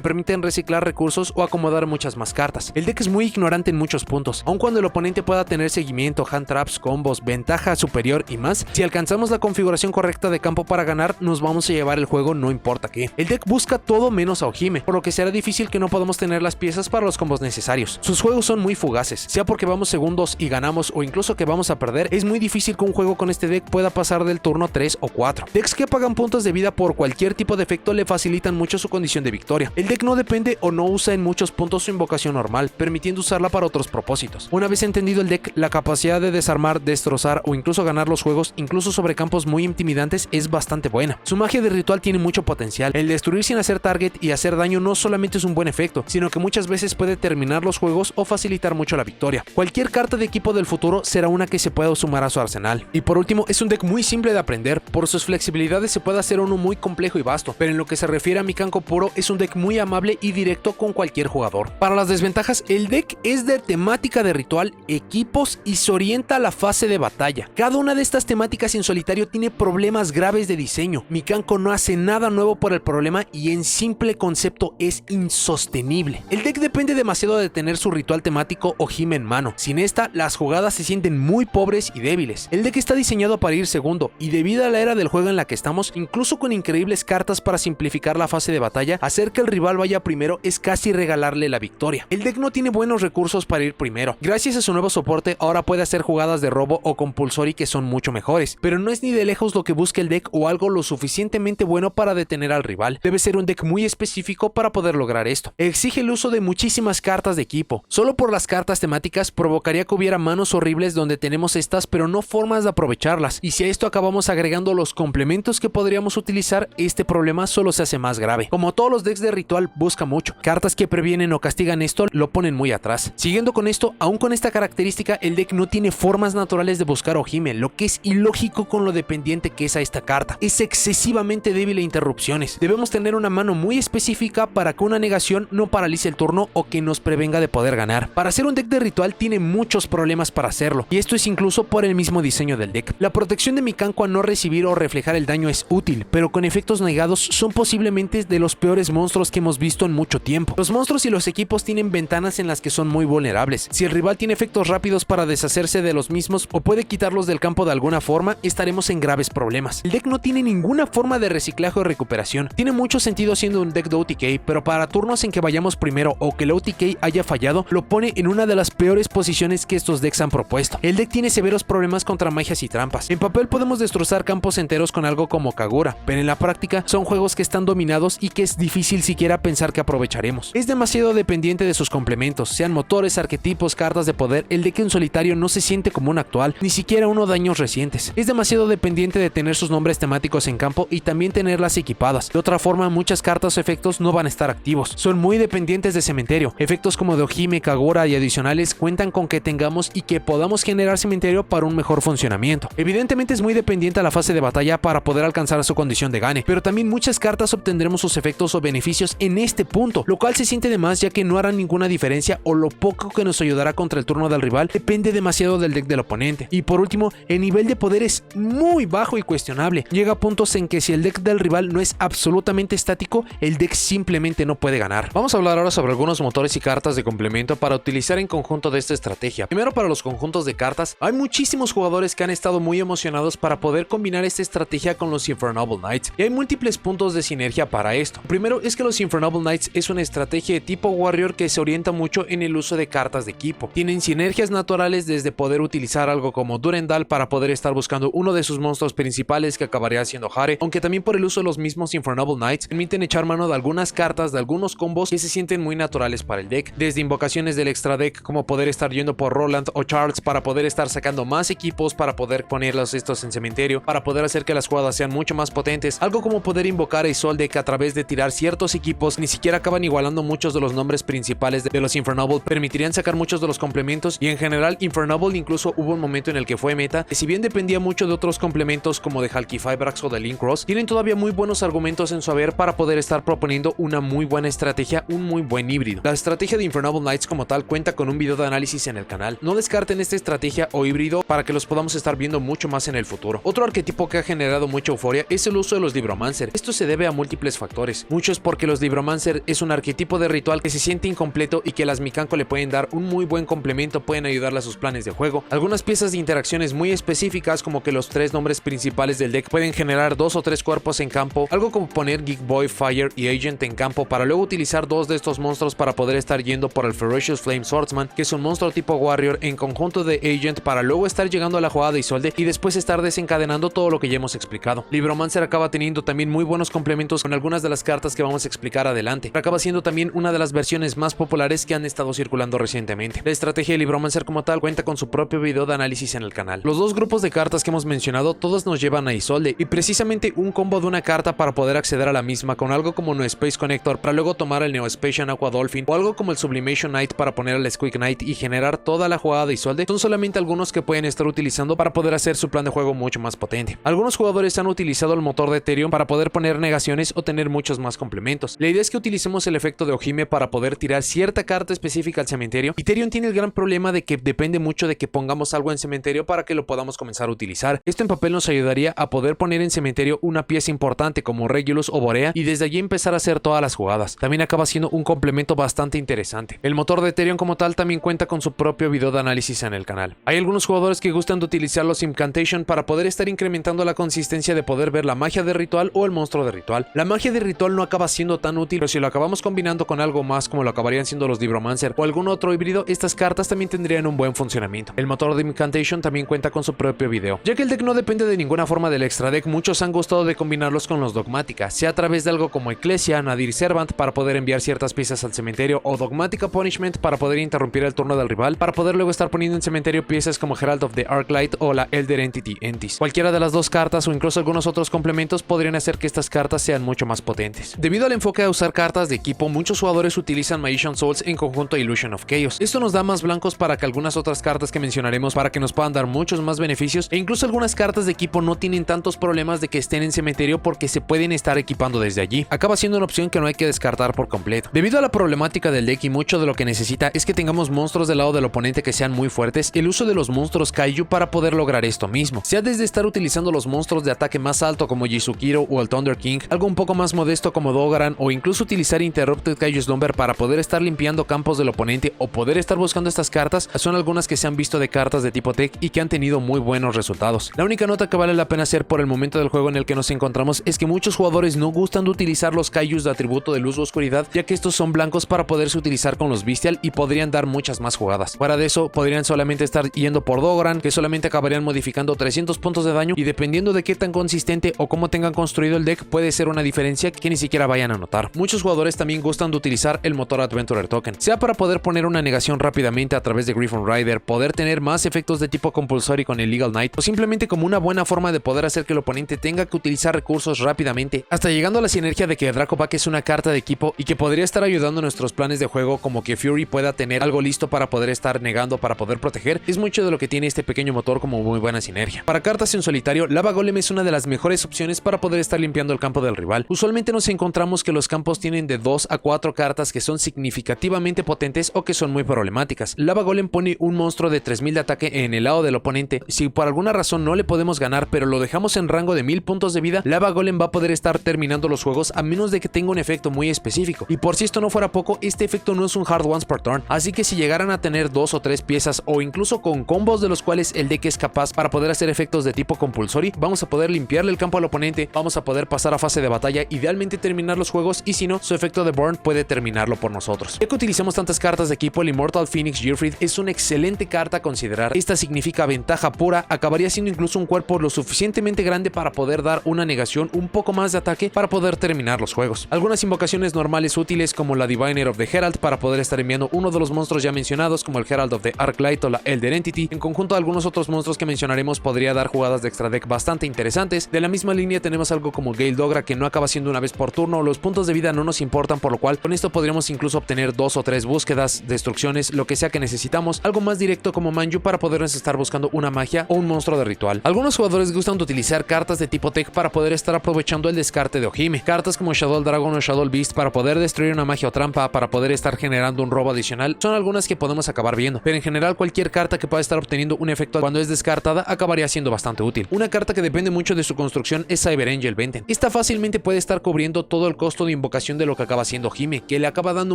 permiten reciclar recursos o acomodar muchas más cartas. El deck es muy ignorante en muchos puntos, aun cuando el oponente pueda tener seguimiento, hand traps, combos, ventaja superior y más. Si alcanzamos la configuración correcta de campo para ganar, nos vamos a llevar el juego no importa qué. El deck busca todo menos a Ojime, por lo que será difícil que no podamos tener las piezas para los combos necesarios. Sus juegos son muy fugaces, sea porque vamos segundos y ganamos o incluso que vamos a perder. Es muy difícil que un juego con este deck pueda pasar del turno 3 o 4. Decks que pagan puntos de vida por cualquier tipo de efecto le facilitan mucho su condición de victoria. El deck no depende o no usa en muchos puntos su invocación normal, permitiendo usarla para otros propósitos. Una vez entendido el deck, la capacidad de desarmar, destrozar o incluso ganar los juegos, incluso sobre campos muy intimidantes, es bastante buena. Su magia de ritual tiene mucho potencial. El destruir sin hacer target y hacer daño no solamente es un buen efecto, sino que muchas veces puede terminar los juegos o facilitar mucho la victoria. Cualquier carta de equipo del futuro será una que se pueda sumar a su arsenal. Y por último, es un deck muy simple de aprender. Por sus flexibilidades se puede hacer uno muy complejo y vasto, pero en lo que se refiere a Mikanko puro, es un deck muy amable y directo con cualquier jugador. Para las desventajas, el deck es de temática de ritual, equipos y se orienta a la fase de batalla. Cada una de estas temáticas en solitario tiene problemas graves de diseño. Mikanko no hace nada nuevo por el problema y en simple concepto es insostenible. El deck depende demasiado de tener su ritual temático Ojime en mano. Sin esta, las jugadas se sienten muy pobres y débiles. El deck está diseñado para ir segundo y debido a la era del juego en la que estamos, incluso con increíbles cartas para simplificar la fase de batalla, hacer que el rival vaya primero es casi regalarle la victoria. El deck no tiene buenos recursos para ir primero. Gracias a su nuevo soporte, ahora puede hacer jugadas de robo o compulsory que son mucho mejores, pero no es ni de lejos lo que busca el deck o algo lo suficientemente bueno para detener al rival. Debe ser un deck muy específico para poder lograr esto. Exige el uso de muchísimas cartas de equipo. Solo por las cartas temáticas provocaría que hubiera manos horribles donde tenemos estas, pero no formas de aprovecharlas. Y si a esto acabamos agregando los complementos que podríamos utilizar, este problema solo se hace más grave. Como todos los decks de ritual, busca mucho. Cartas que previenen o castigan esto lo ponen muy atrás. Siguiendo con esto, aún con esta característica, el deck no tiene formas naturales de buscar Ojime, lo que es ilógico con lo dependiente que es a esta carta. Es excesivamente débil a interrupciones. Debemos tener una mano muy específica para que una negación no paralice el turno o que nos prevenga de poder ganar. Para hacer un deck de ritual tiene muchos problemas para hacerlo, y esto es incluso por el mismo diseño del deck. La protección de Mikanko a no recibir o reflejar el daño es útil, pero con efectos negados son posiblemente de los peores monstruos que hemos visto en mucho tiempo. Los monstruos y los equipos tienen ventanas en las que son muy vulnerables. Si el rival tiene efectos rápidos para deshacerse de los mismos o puede quitarlos del campo de alguna forma, estaremos en graves problemas. El deck no tiene ninguna forma de reciclaje o recuperación. Tiene mucho sentido siendo un deck de OTK, pero para turnos en que vayamos primero o que el OTK haya fallado, lo pone en una de las peores posiciones que estos decks han propuesto. El deck tiene severos problemas contra magias y trampas. En papel podemos destrozar campos enteros con algo como Kagura, pero en la práctica son juegos que están dominados y que es difícil siquiera pensar que aprovecharemos. Es demasiado dependiente de sus complementos, sean motores, arquetipos, cartas de poder. El deck en solitario no se siente como un actual, ni siquiera uno de años recientes. Es demasiado dependiente de tener sus nombres temáticos en campo y también tenerlas equipadas. De otra forma, muchas cartas o efectos no van a estar activos. Son muy dependientes de cementerio. Efectos como de Ojime, Kagura y adicionales cuentan con que tengamos y que podamos generar cementerio para un mejor funcionamiento. Evidentemente es muy dependiente a la fase de batalla para poder alcanzar a su condición de gane, pero también muchas cartas obtendremos sus efectos o beneficios en este punto, lo cual se siente de más ya que no hará ninguna diferencia o lo poco que nos ayudará contra el turno del rival depende demasiado del deck del oponente. Y por último, el nivel de poder es muy bajo y cuestionable. Llega a puntos en que si el deck del rival no es absolutamente estático, el deck simplemente no puede ganar. Vamos a hablar ahora sobre algunos motores y cartas de complemento para utilizar en conjunto de esta estrategia. Primero, para los conjuntos de cartas, hay muchísimos jugadores que han estado muy emocionados para poder combinar esta estrategia con los Infernoble Knights, y hay múltiples puntos de sinergia para esto. Primero es que los Infernoble Knights es una estrategia de tipo Warrior que se orienta mucho en el uso de cartas de equipo. Tienen sinergias naturales desde poder utilizar algo como Durendal para poder estar buscando uno de sus monstruos principales que acabaría siendo Hare, aunque también por el uso de los mismos Infernoble Knights permiten echar mano de algunas cartas, de algunos combos que se sienten muy naturales para el deck, desde invocaciones del extra deck como poder estar yendo por Roland o Charles para poder estar sacando más equipos, para poder ponerlos estos en cementerio, para poder hacer que las jugadas sean mucho más potentes, algo como poder invocar a Isolde que a través de tirar ciertos equipos ni siquiera acaban igualando muchos de los nombres principales de los Infernoble, permitirían sacar muchos de los complementos, y en general Infernoble incluso hubo un momento en el que fue meta, que si bien dependía mucho de otros complementos como de Halqifibrax o de Link Cross, tienen todavía muy buenos argumentos en su haber para poder estar proponiendo una muy buena estrategia, un muy buen híbrido. La estrategia de Infernoble Knights como tal cuenta con un video de análisis en el canal. No descarten esta estrategia o híbrido para que los podamos estar viendo mucho más en el futuro. Otro arquetipo que ha generado mucha euforia es el uso de los Libromancer. Esto se debe a múltiples factores. Muchos porque los Libromancer es un arquetipo de ritual que se siente incompleto y que las Mikanko le pueden dar un muy buen complemento, pueden ayudarle a sus planes de juego. Algunas piezas de interacciones muy específicas, como que los 3 nombres principales del deck pueden generar 2 o 3 cuerpos en campo, algo como poner Geek Boy, Fire y Agent en campo para luego utilizar 2 de estos monstruos para poder estar yendo por el Ferocious Flame Swordsman, que es un monstruo tipo Warrior en conjunto de Agent, para luego estar llegando a la jugada de Isolde y después estar desencadenando todo lo que ya hemos explicado. Libromancer acaba teniendo también muy buenos complementos con algunas de las cartas que vamos a explicar adelante. Acaba siendo también una de las versiones más populares que han estado circulando recientemente. La estrategia de Libromancer como tal cuenta con su propio video de análisis en el canal. Los 2 grupos de cartas que hemos mencionado todos nos llevan a Isolde, y precisamente un combo de una carta para poder acceder a la misma con algo como Neo Space Connector para luego tomar el Neo Spacian Aqua Dolphin, o algo como el Sublimation Knight para poner el Squeak Knight y generar toda la jugada de Isolde, son solamente algunos que pueden estar utilizando para poder hacer su plan de juego mucho más potente. Algunos jugadores han utilizado el motor de Ethereum para poder poner negaciones o tener muchos más complementos. La idea es que utilicemos el efecto de Ojime para poder tirar cierta carta específica al cementerio. Ethereum tiene el gran problema de que depende mucho de que pongamos algo en cementerio para que lo podamos comenzar a utilizar. Esto en papel nos ayudaría a poder poner en cementerio una pieza importante como Regulus o Borea y desde allí empezar a hacer todas las jugadas. También acaba siendo un complemento bastante interesante. El motor de Ethereum como tal también cuenta con su propio video de análisis en el canal. Hay algunos jugadores que gustan de utilizar los Incantation para poder estar incrementando la consistencia de poder ver la magia de ritual o el monstruo de ritual. La magia de ritual no acaba siendo tan útil, pero si lo acabamos combinando con algo más como lo acabarían siendo los Libromancer o algún otro híbrido, estas cartas también tendrían un buen funcionamiento. El motor de Incantation también cuenta con su propio video. Ya que el deck no depende de ninguna forma del extra deck, muchos han gustado de combinarlos con los Dogmática, sea a través de algo como Ecclesia, Nadir Servant para poder enviar ciertas piezas al cementerio, o Dogmática Punishment para poder interrumpir el turno del rival, para poder luego estar poniendo en cementerio piezas como Herald of the Arclight o la Elder Entity Entis. Cualquiera de las 2 cartas o incluso algunos otros complementos podrían hacer que estas cartas sean mucho más potentes. Debido al enfoque a usar cartas de equipo, muchos jugadores utilizan Magician Souls en conjunto a Illusion of Chaos. Esto nos da más blancos para que algunas otras cartas que mencionaremos para que nos puedan dar muchos más beneficios, e incluso algunas cartas de equipo no tienen tantos problemas de que estén en cementerio porque se pueden estar equipando desde allí. Acaba siendo una opción que no hay que descartar por completo. Debido a la problemática del deck y mucho de lo que necesita es que tengamos monstruos del lado del oponente que sean muy fuertes, el uso de los monstruos Kaiju para poder lograr esto mismo, sea desde estar utilizando los monstruos de ataque más alto como Jisukiro o el Thunder King, algo un poco más modesto como Dogaran, o incluso utilizar Interrupted Kaiju Slumber para poder estar limpiando campos del oponente o poder estar buscando estas cartas. Son algunas que se han visto de cartas de tipo tech y que han tenido muy buenos resultados. La única nota que vale la pena hacer por el momento del juego en el que nos encontramos es que muchos jugadores no gustan de utilizar los Kaijus de atributo de luz o oscuridad, ya que estos son blancos para poderse utilizar con los Bestial y podrían dar muchas más jugadas. Fuera de eso, podrían solamente estar yendo por Dogaran, que solamente acabarían modificando 300 puntos de daño, y dependiendo de qué tan consistente o cómo tengan construido el deck, puede ser una diferencia que ni siquiera vayan a notar. Muchos jugadores también gustan de utilizar el motor Adventurer Token, sea para poder poner una negación rápidamente a través de Griffon Rider, poder tener más efectos de tipo compulsory con el Legal Knight, o simplemente como una buena forma de poder hacer que el oponente tenga que utilizar recursos rápidamente, hasta llegando a la sinergia de que Dracoback es una carta de equipo y que podría estar ayudando a nuestros planes de juego, como que Fury pueda tener algo listo para poder estar negando, para poder proteger. Es mucho de lo que tiene este pequeño motor como muy buena sinergia. Para cartas en solitario, Lava Golem es una de las mejores opciones para poder estar limpiando el campo del rival. Usualmente nos encontramos que los campos tienen de 2 a 4 cartas que son significativamente potentes o que son muy problemáticas. Lava Golem pone un monstruo de 3000 de ataque en el lado del oponente. Si por alguna razón no le podemos ganar, pero lo dejamos en rango de 1000 puntos de vida, Lava Golem va a poder estar terminando los juegos a menos de que tenga un efecto muy específico. Y por si esto no fuera poco, este efecto no es un hard once per turn, así que si llegaran a tener 2 o 3 piezas o incluso con combos de los cuales el deck es capaz para poder hacer efectos de tipo compulsory, vamos a poder limpiarle el campo al oponente, vamos a poder pasar a fase de batalla, idealmente terminar los juegos, y si no, su efecto de burn puede terminarlo por nosotros. Ya que utilizamos tantas cartas de equipo, el Immortal Phoenix Gearfried es una excelente carta a considerar. Esta significa ventaja pura, acabaría siendo incluso un cuerpo lo suficientemente grande para poder dar una negación, un poco más de ataque para poder terminar los juegos. Algunas invocaciones normales útiles como la Diviner of the Herald para poder estar enviando uno de los monstruos ya mencionados como el Herald of the Arclight o la Elder Entity, en conjunto a algunos otros monstruos que mencionaremos, podría dar jugadas de extra deck bastante interesantes. De la misma línea tenemos algo como Gale Dogra, que no acaba siendo una vez por turno, los puntos de vida no nos importan, por lo cual con esto podríamos incluso obtener 2 o 3 búsquedas, destrucciones, lo que sea que necesitamos, algo más directo como Manju para podernos estar buscando una magia o un monstruo de ritual. Algunos jugadores gustan de utilizar cartas de tipo tech para poder estar aprovechando el descarte de Ojime, cartas como Shadow Dragon o Shadow Beast para poder destruir una magia o trampa, para poder estar generando un robo adicional, son algunas que podemos acabar viendo, pero en general cualquier carta que pueda estar obteniendo un efecto cuando es descartada acabaría siendo bastante útil. Una carta que depende mucho mucho de su construcción es Cyber Angel Venten. Esta fácilmente puede estar cubriendo todo el costo de invocación de lo que acaba siendo Hime, que le acaba dando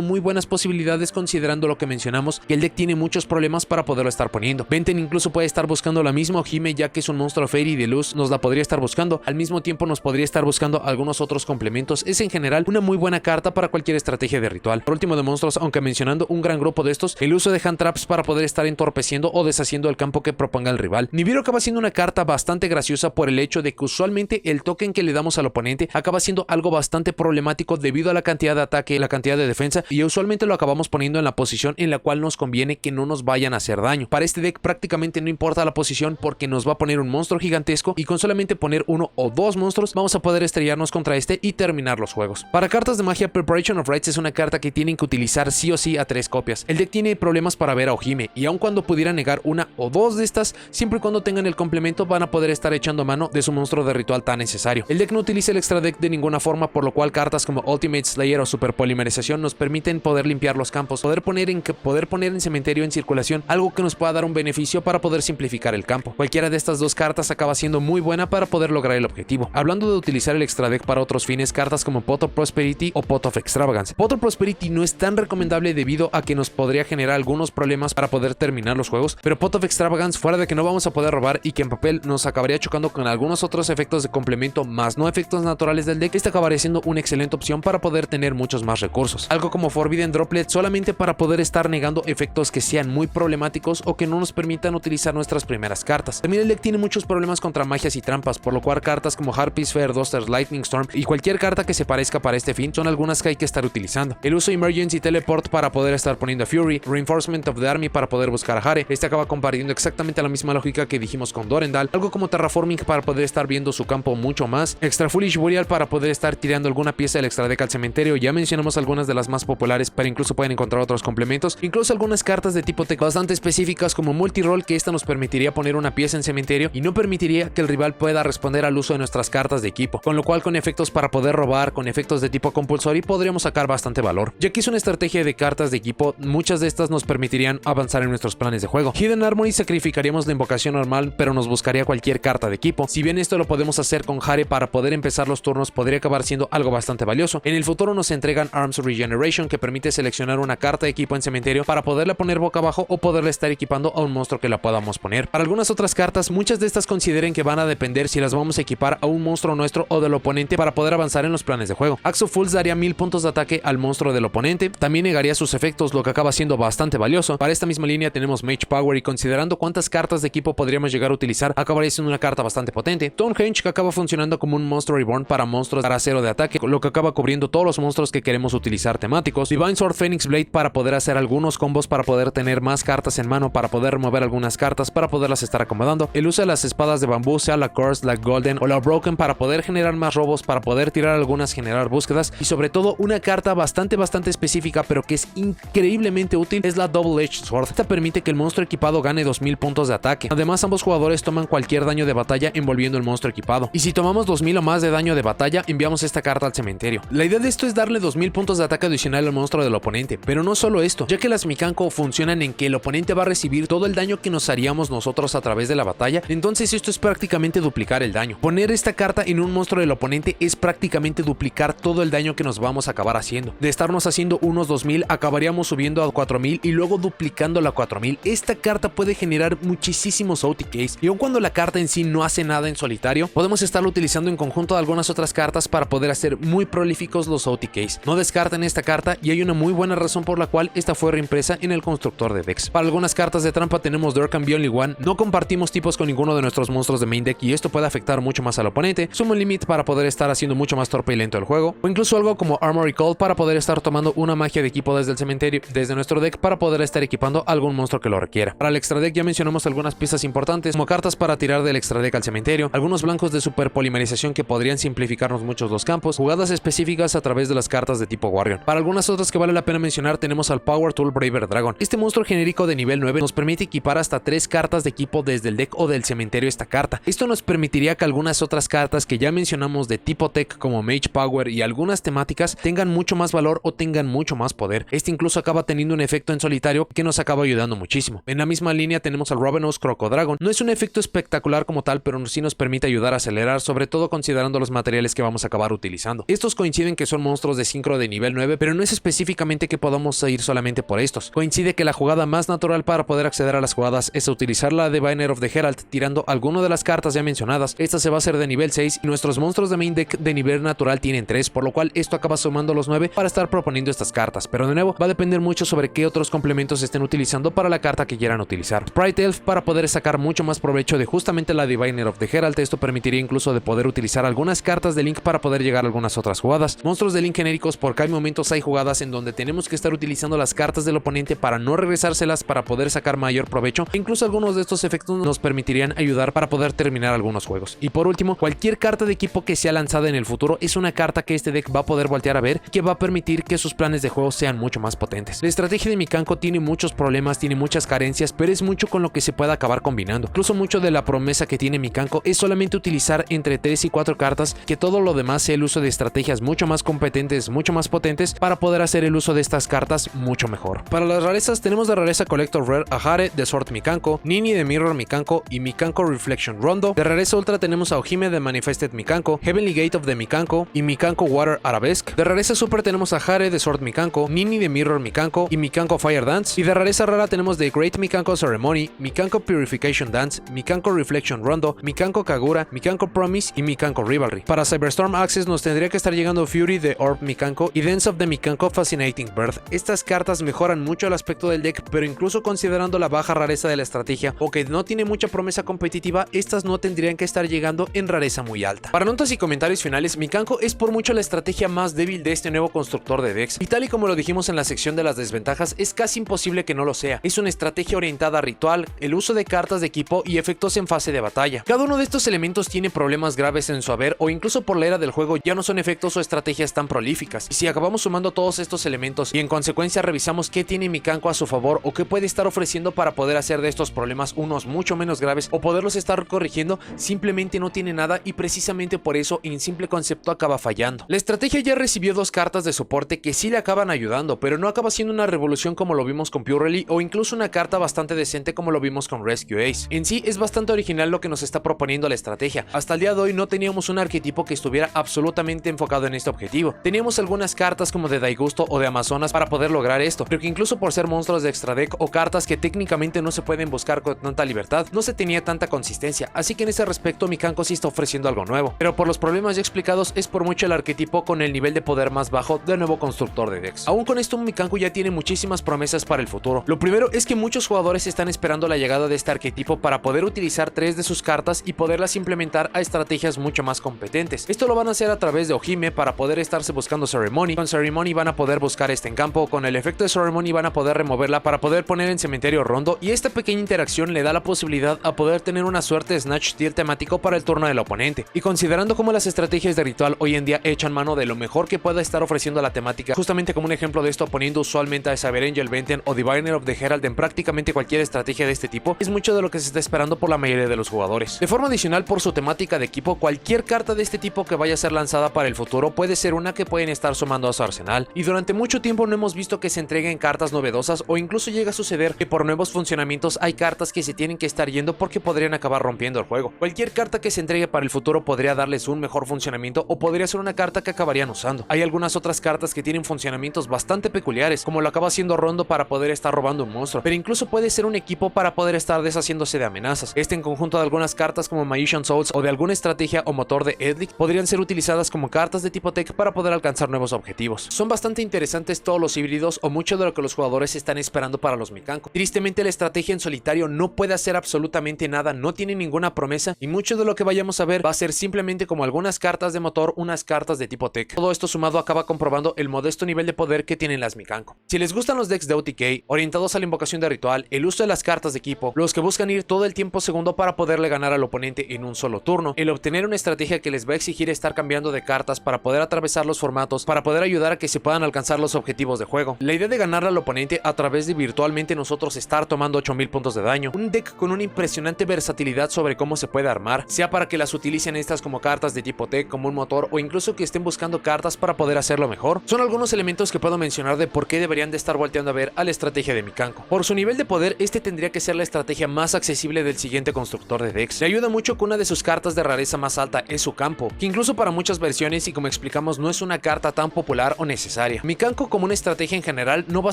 muy buenas posibilidades considerando lo que mencionamos, que el deck tiene muchos problemas para poderlo estar poniendo. Venten incluso puede estar buscando la misma Hime, ya que es un monstruo Fairy de luz, nos la podría estar buscando, al mismo tiempo nos podría estar buscando algunos otros complementos. Es en general una muy buena carta para cualquier estrategia de ritual. Por último de monstruos, aunque mencionando un gran grupo de estos, el uso de hand traps para poder estar entorpeciendo o deshaciendo el campo que proponga el rival. Nibiru acaba siendo una carta bastante graciosa por el hecho de que usualmente el token que le damos al oponente acaba siendo algo bastante problemático debido a la cantidad de ataque, la cantidad de defensa, y usualmente lo acabamos poniendo en la posición en la cual nos conviene que no nos vayan a hacer daño. Para este deck prácticamente no importa la posición porque nos va a poner un monstruo gigantesco y con solamente poner uno o dos monstruos vamos a poder estrellarnos contra este y terminar los juegos. Para cartas de magia, Preparation of Rites es una carta que tienen que utilizar sí o sí a 3 copias. El deck tiene problemas para ver a Ojime y aun cuando pudiera negar una o dos de estas, siempre y cuando tengan el complemento van a poder estar echando mano de su monstruo de ritual tan necesario. El deck no utiliza el extra deck de ninguna forma, por lo cual cartas como Ultimate Slayer o Super Polimerización nos permiten poder limpiar los campos, poder poner en cementerio en circulación algo que nos pueda dar un beneficio para poder simplificar el campo. Cualquiera de estas dos cartas acaba siendo muy buena para poder lograr el objetivo. Hablando de utilizar el extra deck para otros fines, cartas como Pot of Prosperity o Pot of Extravagance. Pot of Prosperity no es tan recomendable debido a que nos podría generar algunos problemas para poder terminar los juegos, pero Pot of Extravagance, fuera de que no vamos a poder robar y que en papel nos acabaría chocando con algunos otros efectos de complemento más no efectos naturales del deck, esta acabaría siendo una excelente opción para poder tener muchos más recursos. Algo como Forbidden Droplet solamente para poder estar negando efectos que sean muy problemáticos o que no nos permitan utilizar nuestras primeras cartas. También el deck tiene muchos problemas contra magias y trampas, por lo cual cartas como Harpy Sphere, Duster, Lightning Storm y cualquier carta que se parezca para este fin son algunas que hay que estar utilizando. El uso de Emergency Teleport para poder estar poniendo a Fury, Reinforcement of the Army para poder buscar a Hare, este acaba compartiendo exactamente la misma lógica que dijimos con Dorendal, algo como Terraforming para poder estar viendo su campo mucho más, Extra Foolish Burial para poder estar tirando alguna pieza del extra deck al cementerio, ya mencionamos algunas de las más populares, pero incluso pueden encontrar otros complementos, incluso algunas cartas de tipo tech bastante específicas como Multiroll, que esta nos permitiría poner una pieza en cementerio y no permitiría que el rival pueda responder al uso de nuestras cartas de equipo, con lo cual con efectos para poder robar, con efectos de tipo compulsory podríamos sacar bastante valor. Ya que es una estrategia de cartas de equipo, muchas de estas nos permitirían avanzar en nuestros planes de juego. Hidden Armory sacrificaríamos la invocación normal, pero nos buscaría cualquier carta de equipo. Si bien esto lo podemos hacer con Hare para poder empezar los turnos, podría acabar siendo algo bastante valioso. En el futuro nos entregan Arms Regeneration, que permite seleccionar una carta de equipo en cementerio para poderla poner boca abajo o poderla estar equipando a un monstruo que la podamos poner. Para algunas otras cartas, muchas de estas consideren que van a depender si las vamos a equipar a un monstruo nuestro o del oponente para poder avanzar en los planes de juego. Axe of Fools daría 1000 puntos de ataque al monstruo del oponente, también negaría sus efectos, lo que acaba siendo bastante valioso. Para esta misma línea tenemos Mage Power y considerando cuántas cartas de equipo podríamos llegar a utilizar, acabaría siendo una carta bastante potente. Stonehenge, que acaba funcionando como un monstruo reborn para monstruos para 0 de ataque, lo que acaba cubriendo todos los monstruos que queremos utilizar temáticos. Divine Sword Phoenix Blade para poder hacer algunos combos, para poder tener más cartas en mano, para poder remover algunas cartas, para poderlas estar acomodando. El uso de las espadas de bambú, sea la Cursed, la Golden o la Broken, para poder generar más robos, para poder tirar algunas, generar búsquedas, y sobre todo una carta bastante específica pero que es increíblemente útil es la Double Edged Sword. Esta permite que el monstruo equipado gane 2000 puntos de ataque. Además, ambos jugadores toman cualquier daño de batalla envolviendo el monstruo equipado, y si tomamos 2000 o más de daño de batalla, enviamos esta carta al cementerio. La idea de esto es darle 2000 puntos de ataque adicional al monstruo del oponente, pero no solo esto, ya que las Mikanko funcionan en que el oponente va a recibir todo el daño que nos haríamos nosotros a través de la batalla, entonces esto es prácticamente duplicar el daño. Poner esta carta en un monstruo del oponente es prácticamente duplicar todo el daño que nos vamos a acabar haciendo. De estarnos haciendo unos 2000, acabaríamos subiendo a 4000 y luego duplicando la 4000. Esta carta puede generar muchísimos OTKs, y aun cuando la carta en sí no hace nada en solitario, podemos estarlo utilizando en conjunto de algunas otras cartas para poder hacer muy prolíficos los OTKs. No descarten esta carta, y hay una muy buena razón por la cual esta fue reimpresa en el constructor de decks. Para algunas cartas de trampa tenemos There Can Be Only One, no compartimos tipos con ninguno de nuestros monstruos de main deck y esto puede afectar mucho más al oponente. Summon Limit para poder estar haciendo mucho más torpe y lento el juego, o incluso algo como Armory Call para poder estar tomando una magia de equipo desde el cementerio, desde nuestro deck, para poder estar equipando algún monstruo que lo requiera. Para el extra deck ya mencionamos algunas piezas importantes como cartas para tirar del extra deck al cementerio, algunos blancos de super polimerización que podrían simplificarnos muchos los campos, jugadas específicas a través de las cartas de tipo Warrior. Para algunas otras que vale la pena mencionar tenemos al Power Tool Braver Dragon. Este monstruo genérico de nivel 9 nos permite equipar hasta 3 cartas de equipo desde el deck o del cementerio esta carta. Esto nos permitiría que algunas otras cartas que ya mencionamos de tipo tech como Mage Power y algunas temáticas tengan mucho más valor o tengan mucho más poder. Este incluso acaba teniendo un efecto en solitario que nos acaba ayudando muchísimo. En la misma línea tenemos al Ravenous Crocodragon. No es un efecto espectacular como tal, pero sí nos permite ayudar a acelerar, sobre todo considerando los materiales que vamos a acabar utilizando. Estos coinciden que son monstruos de sincro de nivel 9, pero no es específicamente que podamos ir solamente por estos. Coincide que la jugada más natural para poder acceder a las jugadas es utilizar la Diviner of the Herald tirando alguno de las cartas ya mencionadas. Esta se va a hacer de nivel 6 y nuestros monstruos de main deck de nivel natural tienen 3, por lo cual esto acaba sumando los 9 para estar proponiendo estas cartas, pero de nuevo va a depender mucho sobre qué otros complementos estén utilizando para la carta que quieran utilizar. Sprite Elf para poder sacar mucho más provecho de justamente la Diviner of the Herald. Esto permitiría incluso de poder utilizar algunas cartas de Link para poder llegar a algunas otras jugadas. Monstruos de Link genéricos, porque hay momentos, hay jugadas en donde tenemos que estar utilizando las cartas del oponente para no regresárselas para poder sacar mayor provecho. E incluso algunos de estos efectos nos permitirían ayudar para poder terminar algunos juegos. Y por último, cualquier carta de equipo que sea lanzada en el futuro es una carta que este deck va a poder voltear a ver, que va a permitir que sus planes de juego sean mucho más potentes. La estrategia de Mikanko tiene muchos problemas, tiene muchas carencias, pero es mucho con lo que se puede acabar combinando. Incluso mucho de la promesa que tiene Mikanko es solamente utilizar entre 3 y 4 cartas, que todo lo demás sea el uso de estrategias mucho más competentes, mucho más potentes para poder hacer el uso de estas cartas mucho mejor. Para las rarezas tenemos de rareza Collector Rare a Hare de Sword Mikanko, Nini de Mirror Mikanko y Mikanko Reflection Rondo. De rareza ultra tenemos a Ojime de Manifested Mikanko, Heavenly Gate of the Mikanko y Mikanko Water Arabesque. De rareza super tenemos a Hare de Sword Mikanko, Nini de Mirror Mikanko y Mikanko Fire Dance. Y de rareza rara tenemos de Great Mikanko Ceremony, Mikanko Purification Dance, Mikanko Reflection Rondo, Mikanko Kagura, Mikanko Promise y Mikanko Rivalry. Para Cyberstorm Access nos tendría que estar llegando Fury de Orb Mikanko y Dance of the Mikanko Fascinating Birth. Estas cartas mejoran mucho el aspecto del deck, pero incluso considerando la baja rareza de la estrategia o que no tiene mucha promesa competitiva, estas no tendrían que estar llegando en rareza muy alta. Para notas y comentarios finales, Mikanko es por mucho la estrategia más débil de este nuevo constructor de decks, y tal y como lo dijimos en la sección de las desventajas, es casi imposible que no lo sea. Es una estrategia orientada a ritual, el uso de cartas de equipo y efectos en fase de batalla. Cada uno de estos elementos tiene problemas graves en su haber, o incluso por la era del juego ya no son efectos o estrategias tan prolíficas. Y si acabamos sumando todos estos elementos y en consecuencia revisamos qué tiene Mikanko a su favor o qué puede estar ofreciendo para poder hacer de estos problemas unos mucho menos graves o poderlos estar corrigiendo, simplemente no tiene nada, y precisamente por eso en simple concepto acaba fallando. La estrategia ya recibió 2 cartas de soporte que sí le acaban ayudando, pero no acaba siendo una revolución como lo vimos con Purely, o incluso una carta bastante decente como lo vimos con Rescue Ace. En sí es bastante original lo que nos está proponiendo la estrategia. Hasta el día de hoy no teníamos un arquetipo que estuviera absolutamente enfocado en este objetivo. Teníamos algunas cartas como de Daigusto o de Amazonas para poder lograr esto, pero que incluso por ser monstruos de extra deck o cartas que técnicamente no se pueden buscar con tanta libertad, no se tenía tanta consistencia, así que en ese respecto Mikanko sí está ofreciendo algo nuevo, pero por los problemas ya explicados es por mucho el arquetipo con el nivel de poder más bajo del nuevo constructor de decks. Aún con esto Mikanko ya tiene muchísimas promesas para el futuro. Lo primero es que muchos jugadores están esperando la llegada de este arquetipo para poder utilizar 3 de sus cartas y poderlas implementar a estrategias mucho más competentes. Esto lo van a hacer a través de Ojime para poder estarse buscando Ceremony. Con Ceremony van a poder buscar este en campo, con el efecto de Ceremony van a poder removerla para poder poner en Cementerio Rondo, y esta pequeña interacción le da la posibilidad a poder tener una suerte de Snatch Tier temático para el turno del oponente. Y considerando cómo las estrategias de ritual hoy en día echan mano de lo mejor que pueda estar ofreciendo la temática, justamente como un ejemplo de esto poniendo usualmente a Cyber Angel Venten o Diviner of the Herald en prácticamente cualquier estrategia de este tipo, es mucho de lo que se está esperando por la mayoría de los jugadores. De forma adicional, por su temática de equipo, cualquier carta de este tipo que vaya a ser lanzada para el futuro puede ser una que pueden estar sumando a su arsenal, y durante mucho tiempo no hemos visto que se entreguen cartas novedosas, o incluso llega a suceder que por nuevos funcionamientos hay cartas que se tienen que estar yendo porque podrían acabar rompiendo el juego. Cualquier carta que se entregue para el futuro podría darles un mejor funcionamiento o podría ser una carta que acabarían usando. Hay algunas otras cartas que tienen funcionamientos bastante peculiares, como lo acaba haciendo Rondo para poder estar robando un monstruo, pero incluso puede ser un equipo para poder estar deshaciéndose de amenazas. Este en conjunto de algunas cartas como Magician Souls o de alguna estrategia o motor de Edlic podrían ser utilizadas como cartas de tipo tech para poder alcanzar nuevos objetivos. Son bastante interesantes todos los híbridos o mucho de lo que los jugadores están esperando para los Mikanko. Tristemente la estrategia en solitario no puede hacer absolutamente nada, no tiene ninguna promesa, y mucho de lo que vayamos a ver va a ser simplemente como algunas cartas de motor, unas cartas de tipo tech. Todo esto sumado acaba comprobando el modesto nivel de poder que tienen las Mikanko. Si les gustan los decks de OTK orientados a la invocación de ritual, el uso de las cartas de equipo, los que buscan ir todo el tiempo segundo para poderle ganar al oponente en un solo turno, el obtener una estrategia que les va a exigir estar cambiando de cartas para poder atravesar los formatos, para poder ayudar a que se puedan alcanzar los objetivos de juego, la idea de ganarle al oponente a través de virtualmente nosotros estar tomando 8000 puntos de daño, un deck con una impresionante versatilidad sobre cómo se puede armar, sea para que las utilicen estas como cartas de tipo tech, como un motor, o incluso que estén buscando cartas para poder hacerlo mejor, son algunos elementos que puedo mencionar de por qué deberían de estar volteando a ver a la estrategia de Mikanko. Por su nivel de poder, este tendría que ser la estrategia más accesible del siguiente constructor de decks. Le ayuda mucho hecho que una de sus cartas de rareza más alta es su campo, que incluso para muchas versiones y como explicamos no es una carta tan popular o necesaria. Mikanko como una estrategia en general no va a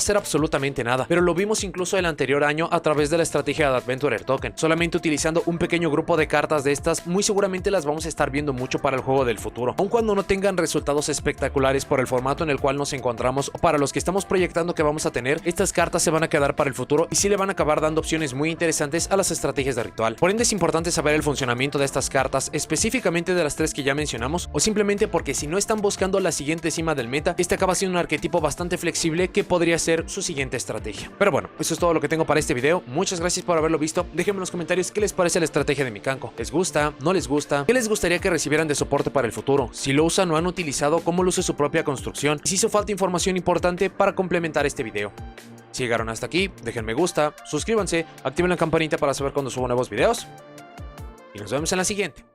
ser absolutamente nada, pero lo vimos incluso el anterior año a través de la estrategia de Adventurer Token. Solamente utilizando un pequeño grupo de cartas de estas, muy seguramente las vamos a estar viendo mucho para el juego del futuro, aun cuando no tengan resultados espectaculares por el formato en el cual nos encontramos o para los que estamos proyectando que vamos a tener. Estas cartas se van a quedar para el futuro y sí le van a acabar dando opciones muy interesantes a las estrategias de ritual. Por ende es importante saber el funcionamiento de estas cartas, específicamente de las tres que ya mencionamos, o simplemente porque si no están buscando la siguiente cima del meta, este acaba siendo un arquetipo bastante flexible que podría ser su siguiente estrategia. Pero bueno, eso es todo lo que tengo para este video. Muchas gracias por haberlo visto. Déjenme en los comentarios qué les parece la estrategia de Mikanko. ¿Les gusta? ¿No les gusta? ¿Qué les gustaría que recibieran de soporte para el futuro? Si lo usan o han utilizado, cómo luce su propia construcción. Si hizo falta información importante para complementar este video. Si llegaron hasta aquí, dejen me gusta, suscríbanse, activen la campanita para saber cuando subo nuevos videos. Y nos vemos en la siguiente.